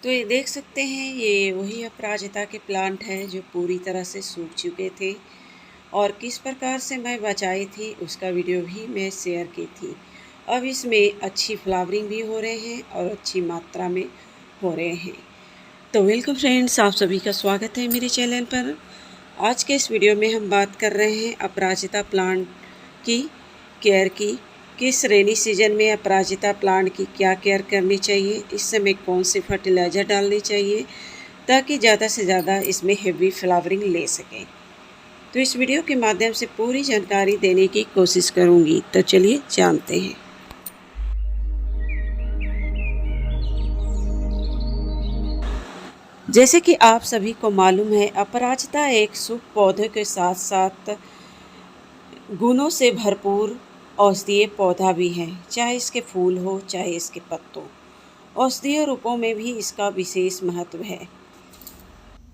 तो ये देख सकते हैं, ये वही अपराजिता के प्लांट हैं जो पूरी तरह से सूख चुके थे और किस प्रकार से मैं बचाई थी उसका वीडियो भी मैं शेयर की थी। अब इसमें अच्छी फ्लावरिंग भी हो रहे हैं और अच्छी मात्रा में हो रहे हैं। तो वेलकम फ्रेंड्स, आप सभी का स्वागत है मेरे चैनल पर। आज के इस वीडियो में हम बात कर रहे हैं अपराजिता प्लांट की केयर की। किस रेनी सीजन में अपराजिता प्लांट की क्या केयर करनी चाहिए, इस समय कौन से फर्टिलाइज़र डालनी चाहिए ताकि ज़्यादा से ज़्यादा इसमें हेवी फ्लावरिंग ले सकें। तो इस वीडियो के माध्यम से पूरी जानकारी देने की कोशिश करूँगी। तो चलिए जानते हैं। जैसे कि आप सभी को मालूम है, अपराजिता एक शुभ पौधे के साथ साथ गुणों से भरपूर औषधीय पौधा भी है। चाहे इसके फूल हो चाहे इसके पत्तों, औषधीय रूपों में भी इसका विशेष महत्व है।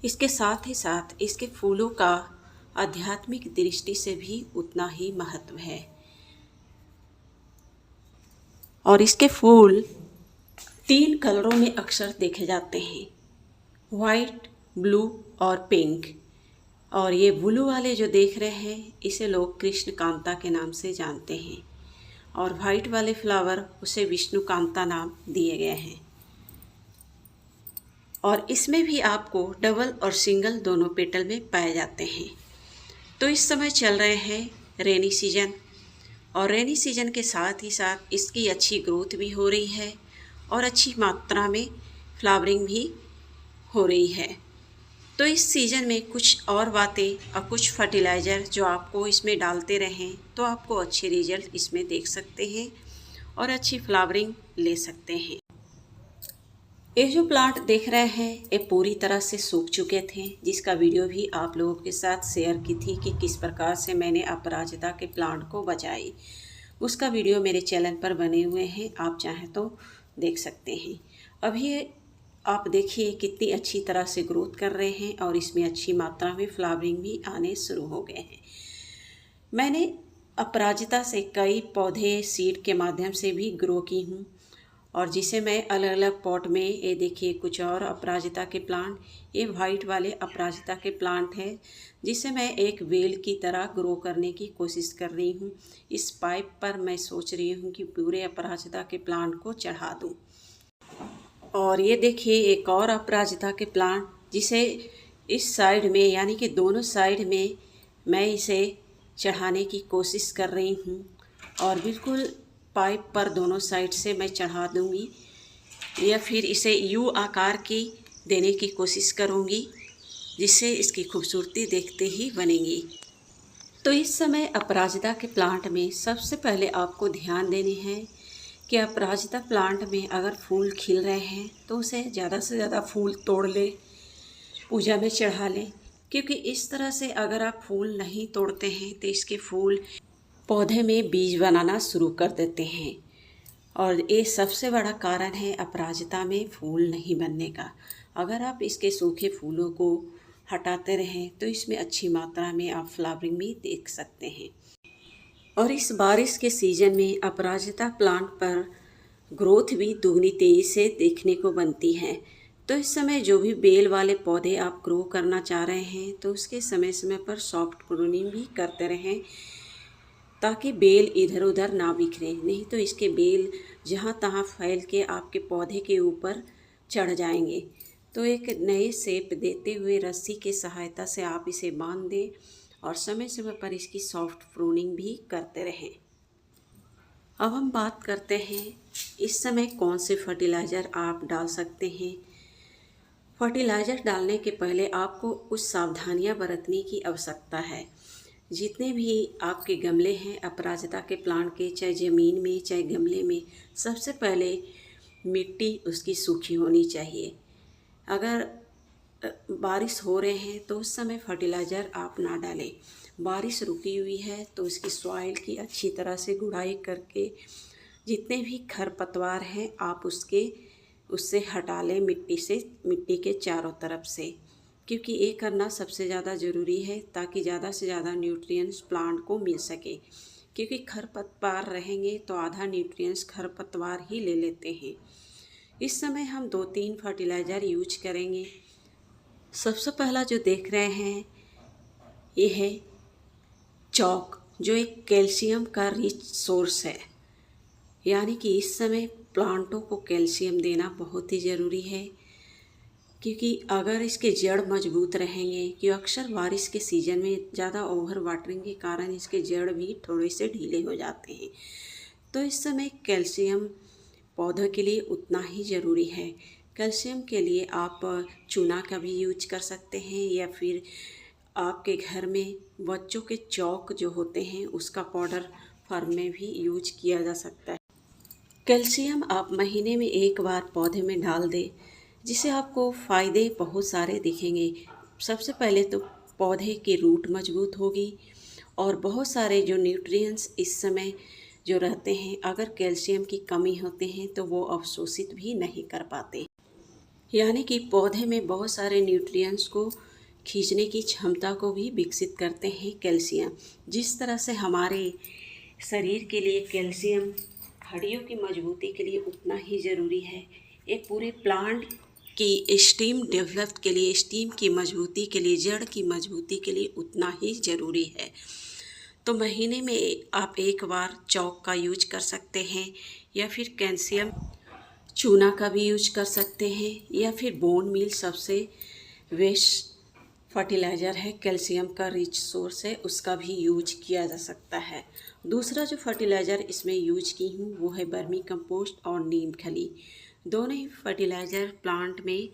इसके साथ ही साथ इसके फूलों का आध्यात्मिक दृष्टि से भी उतना ही महत्व है और इसके फूल 3 कलरों में अक्सर देखे जाते हैं, वाइट, ब्लू और पिंक। और ये ब्लू वाले जो देख रहे हैं इसे लोग कृष्ण कांता के नाम से जानते हैं और वाइट वाले फ्लावर उसे विष्णु कांता नाम दिए गए हैं। और इसमें भी आपको डबल और सिंगल दोनों पेटल में पाए जाते हैं। तो इस समय चल रहे हैं रेनी सीजन और रेनी सीजन के साथ ही साथ इसकी अच्छी ग्रोथ भी हो रही है और अच्छी मात्रा में फ्लावरिंग भी हो रही है। तो इस सीज़न में कुछ और बातें और कुछ फर्टिलाइज़र जो आपको इसमें डालते रहें तो आपको अच्छे रिजल्ट इसमें देख सकते हैं और अच्छी फ्लावरिंग ले सकते हैं। ये जो प्लांट देख रहे हैं ये पूरी तरह से सूख चुके थे, जिसका वीडियो भी आप लोगों के साथ शेयर की थी कि किस प्रकार से मैंने अपराजिता के प्लांट को बचाई। उसका वीडियो मेरे चैनल पर बने हुए हैं, आप चाहें तो देख सकते हैं। अभी आप देखिए कितनी अच्छी तरह से ग्रोथ कर रहे हैं और इसमें अच्छी मात्रा में फ्लावरिंग भी आने शुरू हो गए हैं। मैंने अपराजिता से कई पौधे सीड के माध्यम से भी ग्रो की हूँ और जिसे मैं अलग अलग पॉट में, ये देखिए कुछ और अपराजिता के प्लांट, ये वाइट वाले अपराजिता के प्लांट हैं जिसे मैं एक वेल की तरह ग्रो करने की कोशिश कर रही हूँ। इस पाइप पर मैं सोच रही हूँ कि पूरे अपराजिता के प्लांट को चढ़ा दूँ। और ये देखिए एक और अपराजिता के प्लांट जिसे इस साइड में यानी कि दोनों साइड में मैं इसे चढ़ाने की कोशिश कर रही हूँ और बिल्कुल पाइप पर दोनों साइड से मैं चढ़ा दूँगी या फिर इसे यू आकार की देने की कोशिश करूँगी जिससे इसकी खूबसूरती देखते ही बनेगी। तो इस समय अपराजिता के प्लांट में सबसे पहले आपको ध्यान देने हैं कि अपराजिता प्लांट में अगर फूल खिल रहे हैं तो उसे ज़्यादा से ज़्यादा फूल तोड़ लें, पूजा में चढ़ा लें, क्योंकि इस तरह से अगर आप फूल नहीं तोड़ते हैं तो इसके फूल पौधे में बीज बनाना शुरू कर देते हैं और ये सबसे बड़ा कारण है अपराजिता में फूल नहीं बनने का। अगर आप इसके सूखे फूलों को हटाते रहें तो इसमें अच्छी मात्रा में आप फ्लावरिंग भी देख सकते हैं। और इस बारिश के सीज़न में अपराजिता प्लांट पर ग्रोथ भी दुगनी तेज़ी से देखने को बनती है। तो इस समय जो भी बेल वाले पौधे आप ग्रो करना चाह रहे हैं तो उसके समय समय पर सॉफ्ट प्रूनिंग भी करते रहें ताकि बेल इधर उधर ना बिखरे, नहीं तो इसके बेल जहाँ तहाँ फैल के आपके पौधे के ऊपर चढ़ जाएंगे। तो एक नए शेप देते हुए रस्सी की सहायता से आप इसे बांध दें और समय समय पर इसकी सॉफ्ट प्रूनिंग भी करते रहें। अब हम बात करते हैं इस समय कौन से फर्टिलाइज़र आप डाल सकते हैं। फर्टिलाइज़र डालने के पहले आपको कुछ सावधानियां बरतने की आवश्यकता है। जितने भी आपके गमले हैं अपराजिता के प्लांट के, चाहे ज़मीन में चाहे गमले में, सबसे पहले मिट्टी उसकी सूखी होनी चाहिए। अगर बारिश हो रहे हैं तो उस समय फर्टिलाइज़र आप ना डालें। बारिश रुकी हुई है तो उसकी सॉइल की अच्छी तरह से गुड़ाई करके जितने भी खरपतवार हैं आप उससे हटा लें मिट्टी के चारों तरफ से, क्योंकि ये करना सबसे ज़्यादा ज़रूरी है ताकि ज़्यादा से ज़्यादा न्यूट्रिएंट्स प्लांट को मिल सके। क्योंकि खरपतवार रहेंगे तो आधा न्यूट्रिएंट्स खरपतवार ही ले लेते हैं। इस समय हम 2-3 फर्टिलाइज़र यूज करेंगे। सबसे पहला जो देख रहे हैं ये है चॉक, जो एक कैल्शियम का रिच सोर्स है। यानी कि इस समय प्लांटों को कैल्शियम देना बहुत ही ज़रूरी है, क्योंकि अगर इसके जड़ मजबूत रहेंगे, कि अक्सर बारिश के सीज़न में ज़्यादा ओवर वाटरिंग के कारण इसके जड़ भी थोड़े से ढीले हो जाते हैं। तो इस समय कैल्शियम पौधों के लिए उतना ही ज़रूरी है। कैल्शियम के लिए आप चूना का भी यूज कर सकते हैं, या फिर आपके घर में बच्चों के चॉक जो होते हैं उसका पाउडर फॉर्म में भी यूज किया जा सकता है। कैल्शियम आप महीने में एक बार पौधे में डाल दें, जिससे आपको फ़ायदे बहुत सारे दिखेंगे। सबसे पहले तो पौधे की रूट मजबूत होगी, और बहुत सारे जो न्यूट्रिएंट्स इस समय जो रहते हैं, अगर कैल्शियम की कमी होते हैं तो वो अवशोषित भी नहीं कर पाते। यानी कि पौधे में बहुत सारे न्यूट्रिएंट्स को खींचने की क्षमता को भी विकसित करते हैं कैल्शियम। जिस तरह से हमारे शरीर के लिए कैल्शियम हड्डियों की मजबूती के लिए उतना ही ज़रूरी है, एक पूरे प्लांट की स्टेम डेवलप के लिए, स्टेम की मजबूती के लिए, जड़ की मजबूती के लिए उतना ही ज़रूरी है। तो महीने में आप एक बार चॉक का यूज कर सकते हैं, या फिर कैल्शियम चूना का भी यूज कर सकते हैं, या फिर बोन मील सबसे बेस्ट फर्टिलाइज़र है, कैल्शियम का रिच सोर्स है, उसका भी यूज किया जा सकता है। दूसरा जो फर्टिलाइज़र इसमें यूज की हूँ वो है वर्मी कंपोस्ट और नीम खली। दोनों ही फर्टिलाइज़र प्लांट में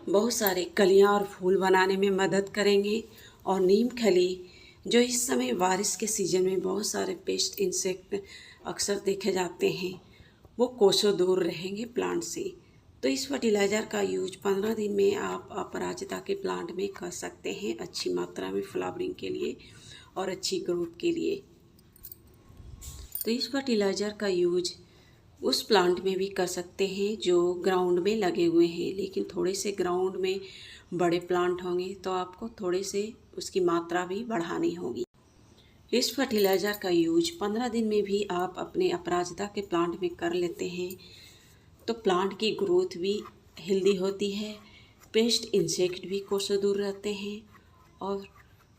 बहुत सारे कलियाँ और फूल बनाने में मदद करेंगे। और नीम खली जो इस समय बारिश के सीज़न में बहुत सारे पेस्ट इंसेक्ट अक्सर देखे जाते हैं, वो कोसों दूर रहेंगे प्लांट से। तो इस फर्टिलाइज़र का यूज 15 दिन में आप अपराजिता के प्लांट में कर सकते हैं, अच्छी मात्रा में फ्लावरिंग के लिए और अच्छी ग्रोथ के लिए। तो इस फर्टिलाइज़र का यूज उस प्लांट में भी कर सकते हैं जो ग्राउंड में लगे हुए हैं, लेकिन थोड़े से ग्राउंड में बड़े प्लांट होंगे तो आपको थोड़े से उसकी मात्रा भी बढ़ानी होगी। इस फर्टिलाइज़र का यूज 15 दिन में भी आप अपने अपराजिता के प्लांट में कर लेते हैं तो प्लांट की ग्रोथ भी हेल्दी होती है, पेस्ट इंसेक्ट भी कोसों दूर रहते हैं, और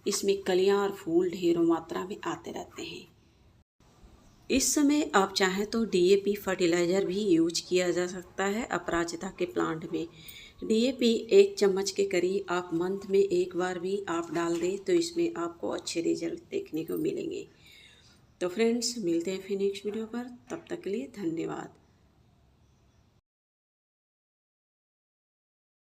इसमें कलियां और फूल ढेरों मात्रा में आते रहते हैं। इस समय आप चाहें तो डीएपी फर्टिलाइज़र भी यूज किया जा सकता है अपराजिता के प्लांट में। डीएपी 1 चम्मच के करीब आप मंथ में एक बार भी आप डाल दें तो इसमें आपको अच्छे रिजल्ट देखने को मिलेंगे। तो फ्रेंड्स, मिलते हैं फिर नेक्स्ट वीडियो पर, तब तक के लिए धन्यवाद।